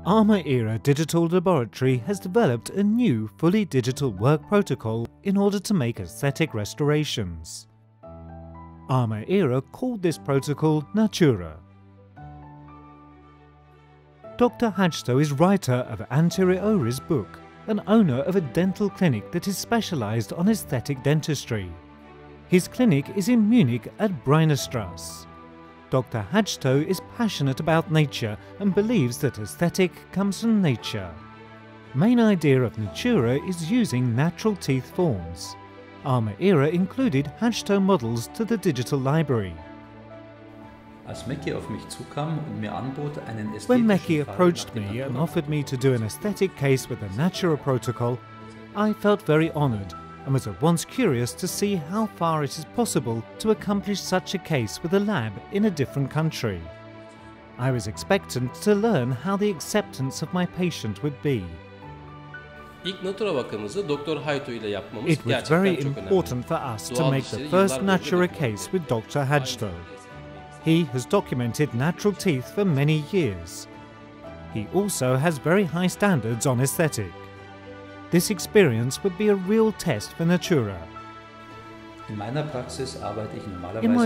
Armaera Digital Laboratory has developed a new fully digital work protocol in order to make aesthetic restorations. Armaera called this protocol Natura. Dr. Hajto is writer of Anterioris book and owner of a dental clinic that is specialized on aesthetic dentistry. His clinic is in Munich at Breinerstrasse. Dr. Hajto is passionate about nature and believes that aesthetic comes from nature. Main idea of Natura is using natural teeth forms. Armaera included Hajto models to the digital library. When Meki approached me and offered me to do an aesthetic case with the Natura protocol, I felt very honoured and was at once curious to see how far it is possible to accomplish such a case with a lab in a different country. I was expectant to learn how the acceptance of my patient would be. It was very important for us to make the first Natura case with Dr. Hajto. He has documented natural teeth for many years. He also has very high standards on aesthetic. This experience would be a real test for Natura. In my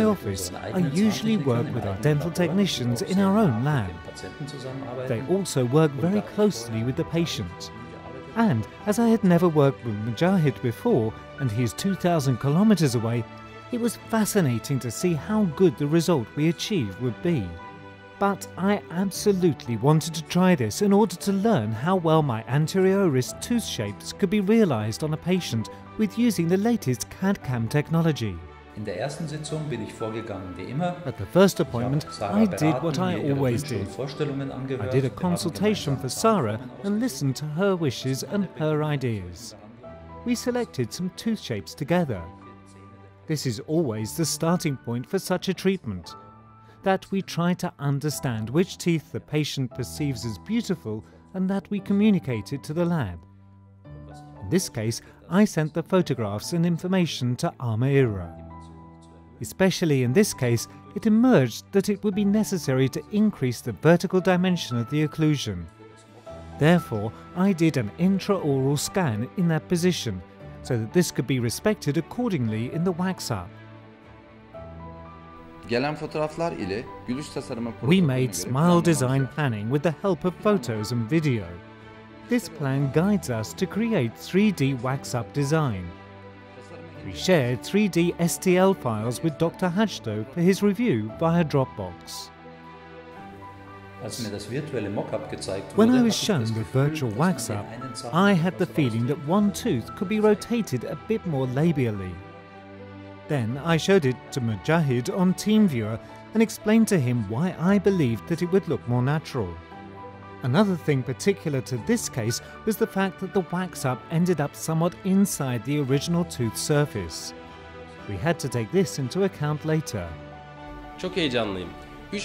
office, I usually work with our dental technicians in our own lab. They also work very closely with the patient. And as I had never worked with Mujahid before, and he is 2,000 kilometers away, it was fascinating to see how good the result we achieved would be. But I absolutely wanted to try this in order to learn how well my anterioris tooth shapes could be realized on a patient with using the latest CAD/CAM technology. At the first appointment, I did what I always did. I did a consultation for Sarah and listened to her wishes and her ideas. We selected some tooth shapes together. This is always the starting point for such a treatment, that we try to understand which teeth the patient perceives as beautiful and that we communicate it to the lab. In this case, I sent the photographs and information to Armaera. Especially in this case, it emerged that it would be necessary to increase the vertical dimension of the occlusion. Therefore, I did an intraoral scan in that position, so that this could be respected accordingly in the wax-up. We made smile design planning with the help of photos and video. This plan guides us to create 3D wax-up design. We shared 3D STL files with Dr. Hajto for his review via Dropbox. When I was shown the virtual wax-up, I had the feeling that one tooth could be rotated a bit more labially. Then I showed it to Mujahid on TeamViewer and explained to him why I believed that it would look more natural. Another thing particular to this case was the fact that the wax-up ended up somewhat inside the original tooth surface. We had to take this into account later. Çok heyecanlıyım. I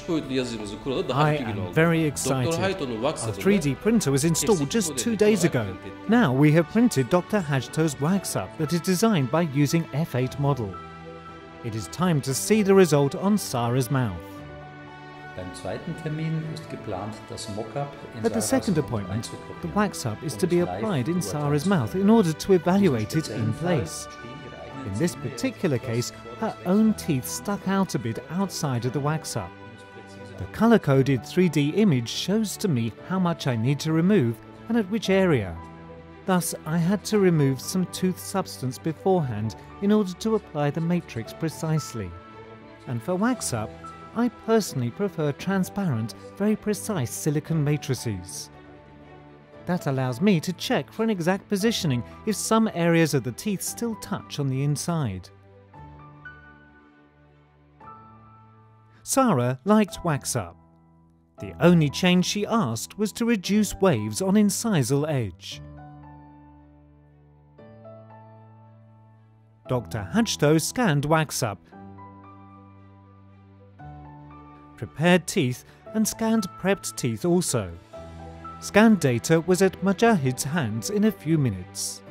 am very excited. Our 3D printer was installed just 2 days ago. Now we have printed Dr. Hajto's wax-up that is designed by using F8 model. It is time to see the result on Sarah's mouth. At the second appointment, the wax-up is to be applied in Sarah's mouth in order to evaluate it in place. In this particular case, her own teeth stuck out a bit outside of the wax-up. The colour-coded 3D image shows to me how much I need to remove and at which area. Thus, I had to remove some tooth substance beforehand in order to apply the matrix precisely. And for wax-up, I personally prefer transparent, very precise silicone matrices. That allows me to check for an exact positioning if some areas of the teeth still touch on the inside. Sarah liked wax-up. The only change she asked was to reduce waves on incisal edge. Dr. Hajto scanned wax-up, prepared teeth and scanned prepped teeth also. Scanned data was at Mujahid's hands in a few minutes.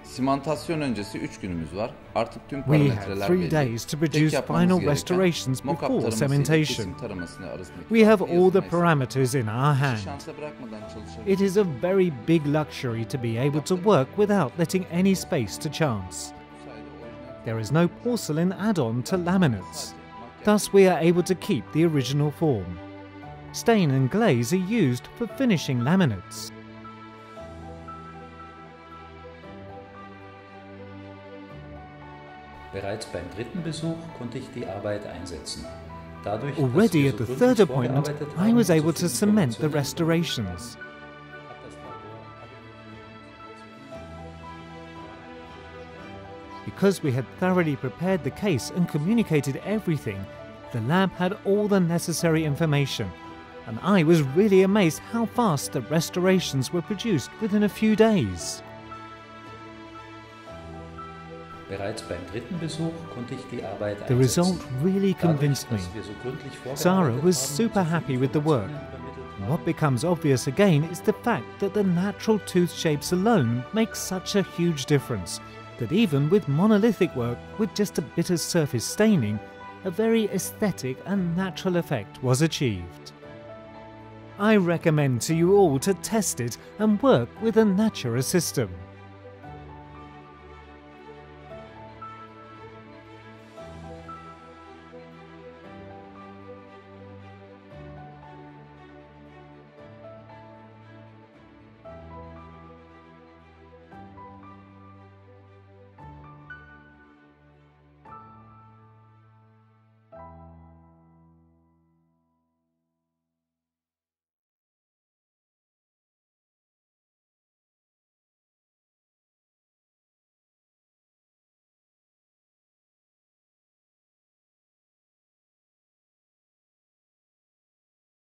Simantasyon öncesi 3 günümüz var. Artık tüm We had parametreler 3 belli. days to Tek produce yapmamız final gereken restorations mock-up before taraması ile cementation. kesim taramasını arasındaki We have farkı all the yazmayız. parameters in our hand. Şansa bırakmadan çalışabiliriz. It is a very big luxury to be able to work without letting any space to chance. There is no porcelain add-on to laminates. Thus we are able to keep the original form. Stain and glaze are used for finishing laminates. Bereits beim dritten Besuch konnte ich die Arbeit einsetzen. Dadurch, Already at the third appointment, I was able to cement the Informationen restorations. Because we had thoroughly prepared the case and communicated everything, the lab had all the necessary information, and I was really amazed how fast the restorations were produced within a few days. Bereits beim dritten Besuch konnte ich die Arbeit The einsetzen. result really convinced me. Dadurch, dass wir so gründlich Sarah vorgearbeitet was haben, super so happy viel with the work. Informationen übermittelt And what becomes obvious again is the fact that the natural tooth shapes alone make such a huge difference, that even with monolithic work with just a bit of surface staining, a very aesthetic and natural effect was achieved. I recommend to you all to test it and work with a Natura system.